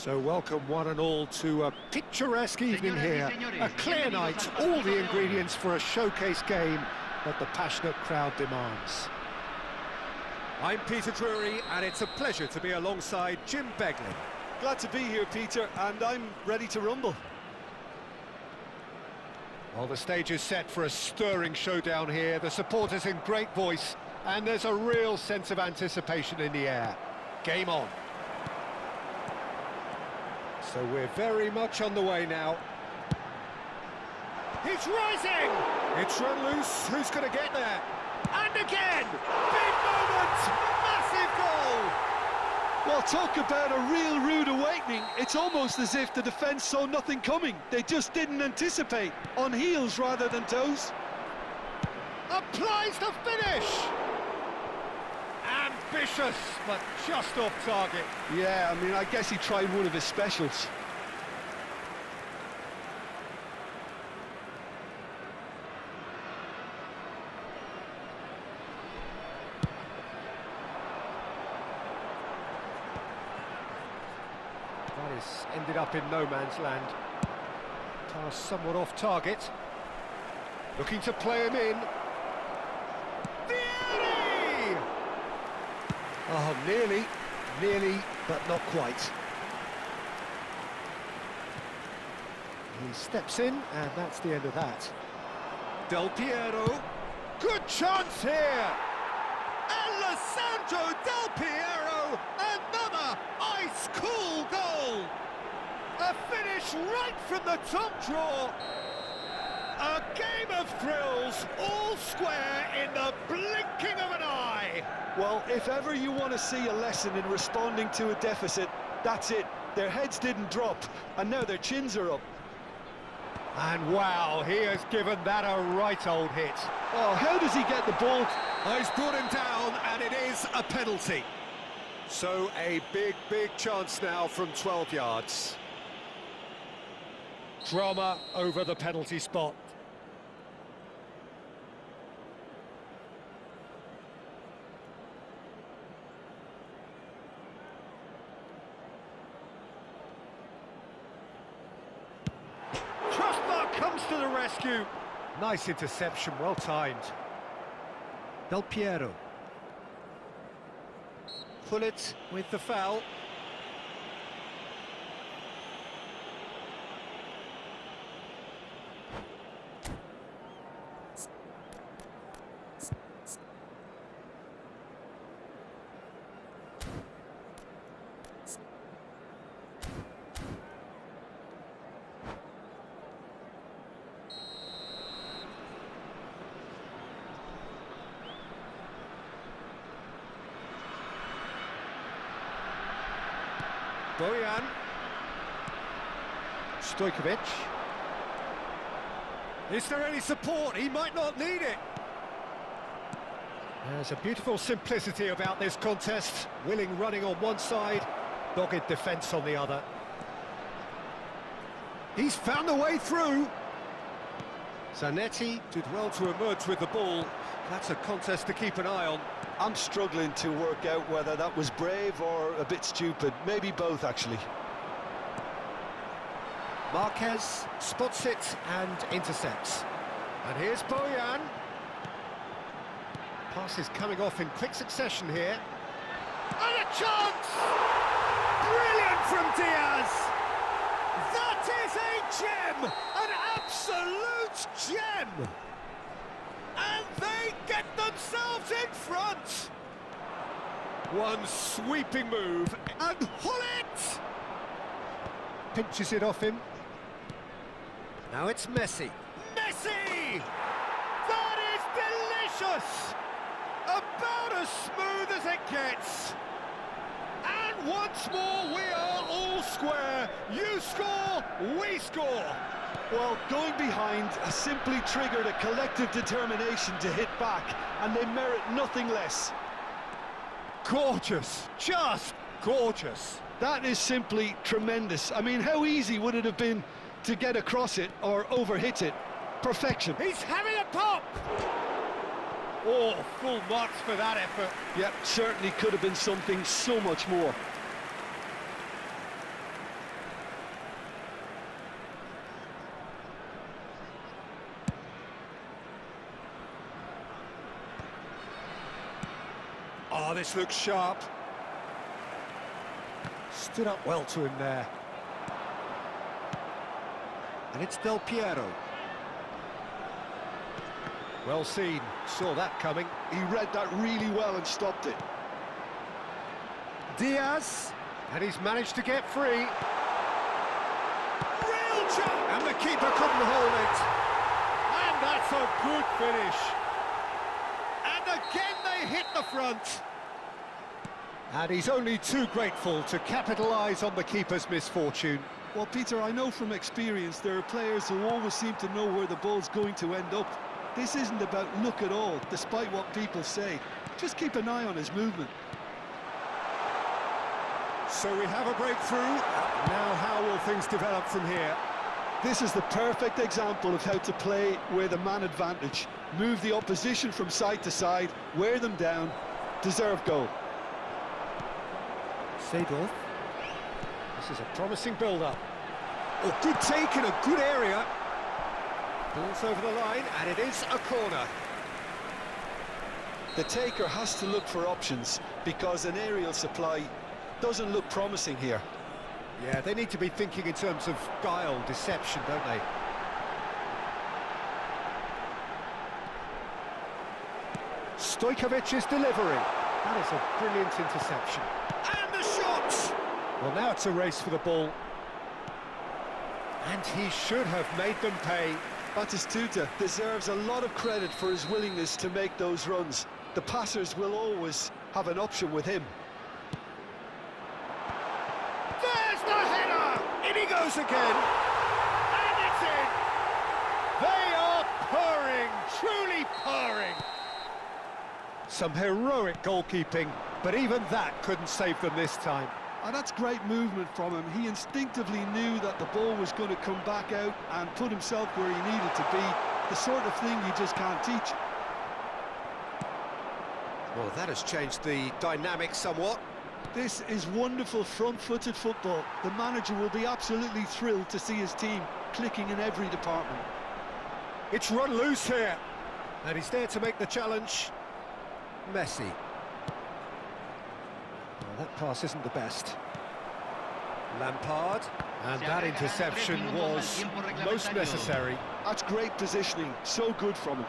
So welcome one and all to a picturesque evening here, a clear night, all the ingredients for a showcase game that the passionate crowd demands. I'm Peter Drury, and it's a pleasure to be alongside Jim Beglin. Glad to be here, Peter, and I'm ready to rumble. Well, the stage is set for a stirring showdown here, the supporters in great voice, and there's a real sense of anticipation in the air. Game on. So we're very much on the way now. He's rising! It's run loose, who's going to get there? And again! Big moment! Massive goal! Well, talk about a real rude awakening. It's almost as if the defence saw nothing coming. They just didn't anticipate. On heels rather than toes. Applies the finish! Ambitious, but just off target. Yeah, I mean, I guess he tried one of his specials. That is ended up in no man's land. Pass somewhat off target. Looking to play him in. Oh, nearly, but not quite. He steps in, and that's the end of that. Del Piero, good chance here! Alessandro Del Piero, another ice-cool goal! A finish right from the top draw! A game of thrills, all square in the blinking of an eye! Well, if ever you want to see a lesson in responding to a deficit, that's it. Their heads didn't drop, and now their chins are up. And wow, he has given that a right old hit. Oh, how does he get the ball? Oh, he's brought him down, and it is a penalty. So a big chance now from 12 yards. Drama over the penalty spot. Comes to the rescue. Nice interception, well timed. Del Piero. Pull it with the foul. Bojan. Stojkovic. Is there any support? He might not need it. There's a beautiful simplicity about this contest. Willing running on one side, dogged defence on the other. He's found a way through. Zanetti did well to emerge with the ball. That's a contest to keep an eye on. I'm struggling to work out whether that was brave or a bit stupid. Maybe both, actually. Marquez spots it and intercepts. And here's Bojan. Pass is coming off in quick succession here. And a chance! Brilliant from Diaz! That is a gem! An absolute gem! And they get themselves in front! One sweeping move, and Hullet! Pinches it off him. Now it's Messi. Messi! That is delicious! About as smooth as it gets. And once more we are all square. You score, we score. Well, going behind has simply triggered a collective determination to hit back, and they merit nothing less. Gorgeous, just gorgeous. That is simply tremendous. I mean, how easy would it have been to get across it or overhit it? Perfection. He's having a pop! Oh, full marks for that effort. Yep, certainly could have been something so much more. Oh, this looks sharp. Stood up well to him there. And it's Del Piero. Well seen, saw that coming. He read that really well and stopped it. Diaz, and he's managed to get free. Real chance! And the keeper couldn't hold it. And that's a good finish. And again they hit the front. And he's only too grateful to capitalise on the keeper's misfortune. Well, Peter, I know from experience there are players who always seem to know where the ball's going to end up. This isn't about luck at all, despite what people say. Just keep an eye on his movement. So we have a breakthrough. Now how will things develop from here? This is the perfect example of how to play with a man advantage. Move the opposition from side to side, wear them down, deserve goal. Seedorf. This is a promising build-up. Oh, good take in a good area. Ball's over the line, and it is a corner. The taker has to look for options, because an aerial supply doesn't look promising here. Yeah, they need to be thinking in terms of guile, deception, don't they? Stojkovic's delivery. That is a brilliant interception. And the shot! Well, now it's a race for the ball. And he should have made them pay. Batistuta deserves a lot of credit for his willingness to make those runs. The passers will always have an option with him. There's the header! In he goes again! And it's in! They are purring, truly purring! Some heroic goalkeeping, but even that couldn't save them this time. And that's great movement from him. He instinctively knew that the ball was going to come back out and put himself where he needed to be. The sort of thing you just can't teach. Well, that has changed the dynamic somewhat. This is wonderful front-footed football. The manager will be absolutely thrilled to see his team clicking in every department. It's run loose here. And he's there to make the challenge. Messi. Well, that pass isn't the best. Lampard. And that interception was most necessary. That's great positioning. So good from him.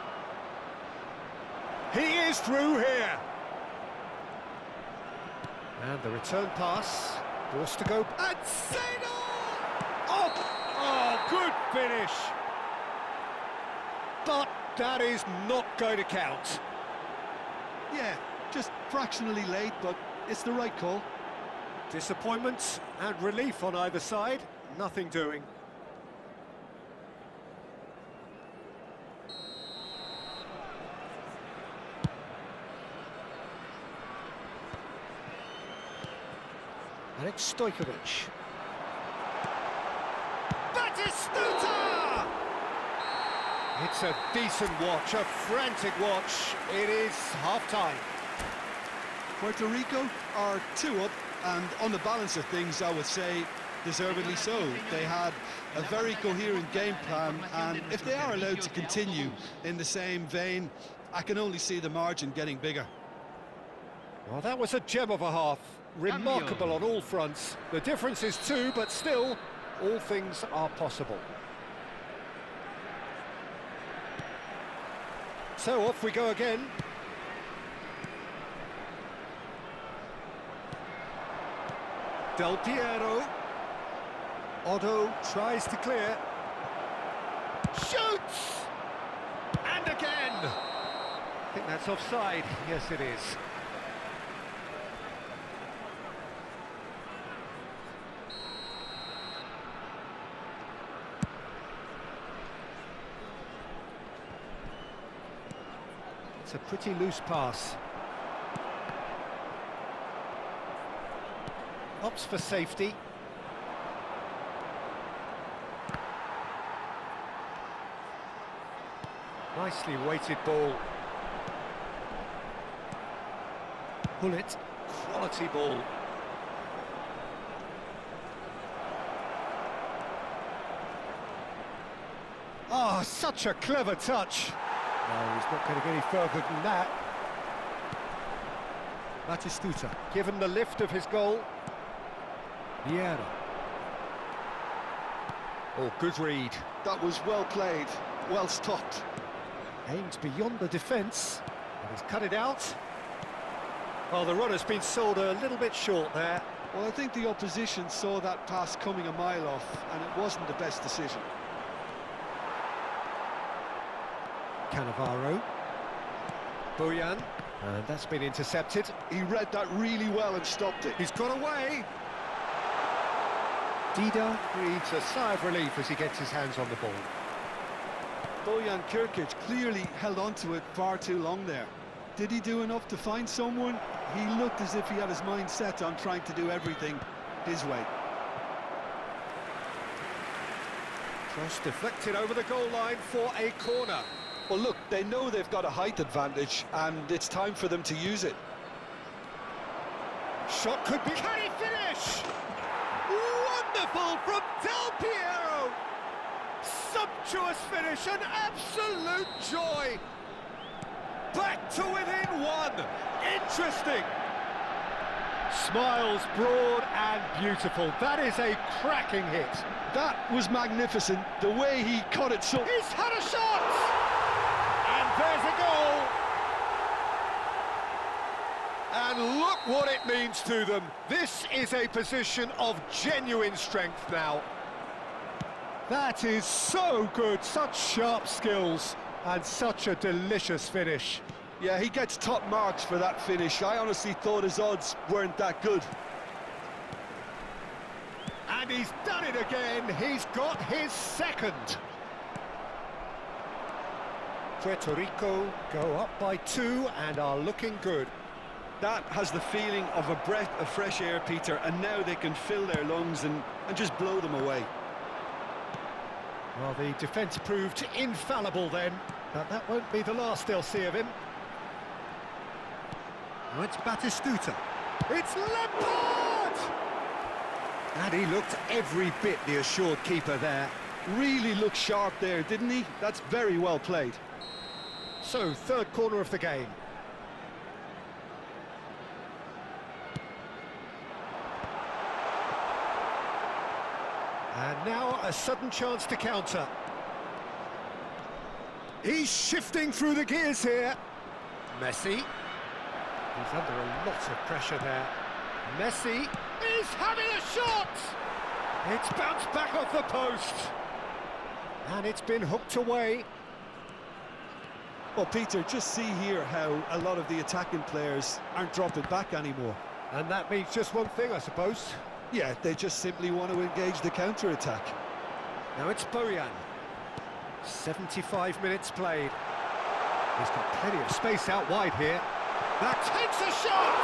He is through here. And the return pass. Forced to go. And Seedorf! Oh, good finish. But that is not going to count. Yeah, just fractionally late, but it's the right call. Disappointment and relief on either side. Nothing doing. And it's Stojkovic. Batistuta! It's a decent watch, a frantic watch. It is half-time. Puerto Rico are 2 up, and on the balance of things, I would say deservedly so. They had a very coherent game plan, and if they are allowed to continue in the same vein, I can only see the margin getting bigger. Well, that was a gem of a half. Remarkable on all fronts. The difference is 2, but still, all things are possible. So off we go again. Del Piero. Otto tries to clear. Shoots! And again! I think that's offside. Yes, it is. It's a pretty loose pass. Opts for safety. Nicely weighted ball. Pull it. Quality ball. Oh, such a clever touch. No, he's not going to get any further than that. Batistuta, given the lift of his goal. Vieira. Oh, good read. That was well played, well stopped. Aimed beyond the defence, and he's cut it out. Well, the runner's been sold a little bit short there. Well, I think the opposition saw that pass coming a mile off, and it wasn't the best decision. Cannavaro. Bojan. And that's been intercepted. He read that really well and stopped it. He's got away. Dida breathes a sigh of relief as he gets his hands on the ball. Bojan Kirkic clearly held on to it far too long there. Did he do enough to find someone? He looked as if he had his mind set on trying to do everything his way. Cross deflected over the goal line for a corner. Well, look, they know they've got a height advantage, and it's time for them to use it. Shot could be... Can he finish? Wonderful from Del Piero! Sumptuous finish, an absolute joy! Back to within one! Interesting! Smiles broad and beautiful. That is a cracking hit. That was magnificent, the way he cut it so... He's had a shot! And there's a goal! And look what it means to them. This is a position of genuine strength now. That is so good, such sharp skills, and such a delicious finish. Yeah, he gets top marks for that finish. I honestly thought his odds weren't that good. And he's done it again. He's got his second. Puerto Rico go up by 2 and are looking good. That has the feeling of a breath of fresh air, Peter, and now they can fill their lungs and just blow them away. Well, the defence proved infallible then, but that won't be the last they'll see of him. Now it's Batistuta. It's Lampard! And he looked every bit the assured keeper there. Really looked sharp there, didn't he? That's very well played. So, third corner of the game. And now a sudden chance to counter. He's shifting through the gears here. Messi. He's under a lot of pressure there. Messi is having a shot! It's bounced back off the post. And it's been hooked away. Well, Peter, just see here how a lot of the attacking players aren't dropping back anymore. And that means just one thing, I suppose. Yeah, they just simply want to engage the counter-attack. Now it's Bojan. 75 minutes played. He's got plenty of space out wide here. That takes a shot!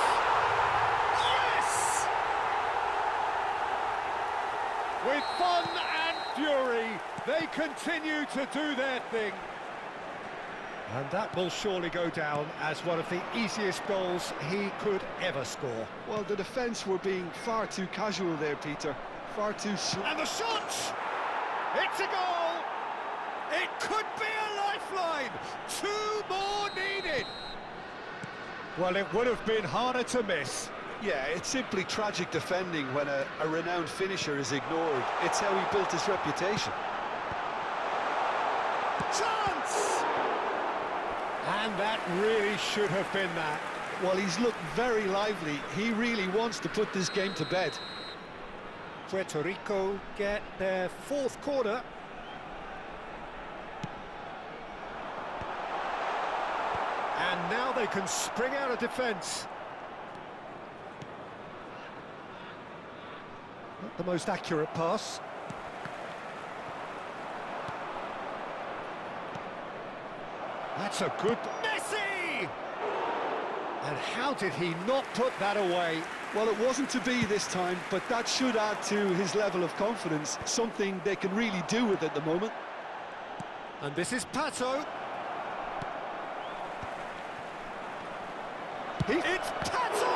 Yes! With fun and fury, they continue to do their thing. And that will surely go down as one of the easiest goals he could ever score. Well, the defence were being far too casual there, Peter. Far too... And the shot! It's a goal! It could be a lifeline! 2 more needed! Well, it would have been harder to miss. Yeah, it's simply tragic defending when a renowned finisher is ignored. It's how he built his reputation. Chance! And that really should have been that. Well, he's looked very lively. He really wants to put this game to bed. Puerto Rico get their 4th corner. And now they can spring out of defence. Not the most accurate pass. That's a good... Messi! And how did he not put that away? Well, it wasn't to be this time, but that should add to his level of confidence, something they can really do with at the moment. And this is Pato. It's Pato!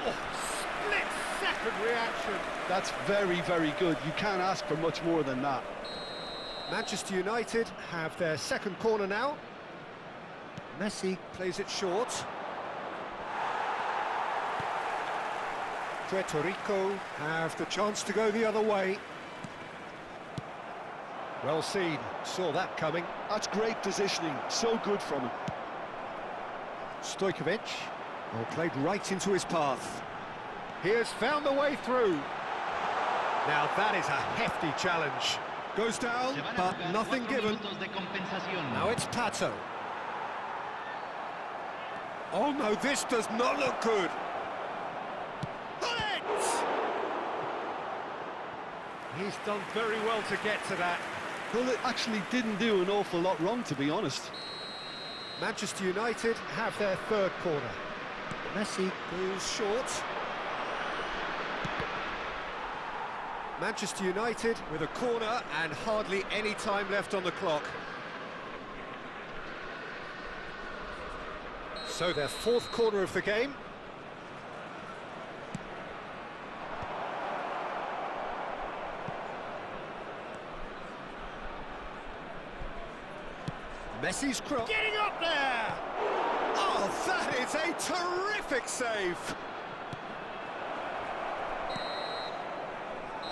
Oh, split-second reaction. That's very, very good. You can't ask for much more than that. Manchester United have their 2nd corner now. Messi plays it short. Puerto Rico have the chance to go the other way. Well seen, saw that coming. That's great positioning, so good from him. Stojkovic, well, played right into his path. He has found the way through. Now that is a hefty challenge. Goes down, but nothing given. Now it's Pato. Oh no, this does not look good. He's done very well to get to that. Well, it actually didn't do an awful lot wrong, to be honest. Manchester United have their third corner. Messi goes short. Manchester United with a corner and hardly any time left on the clock. So their fourth corner of the game. Messi's cross. Getting up there! Oh, that is a terrific save!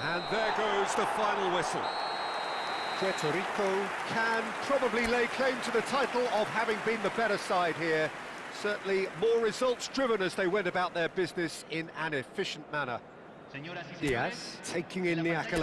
And there goes the final whistle. Puerto Rico can probably lay claim to the title of having been the better side here. Certainly more results-driven as they went about their business in an efficient manner. Diaz taking in the accolade.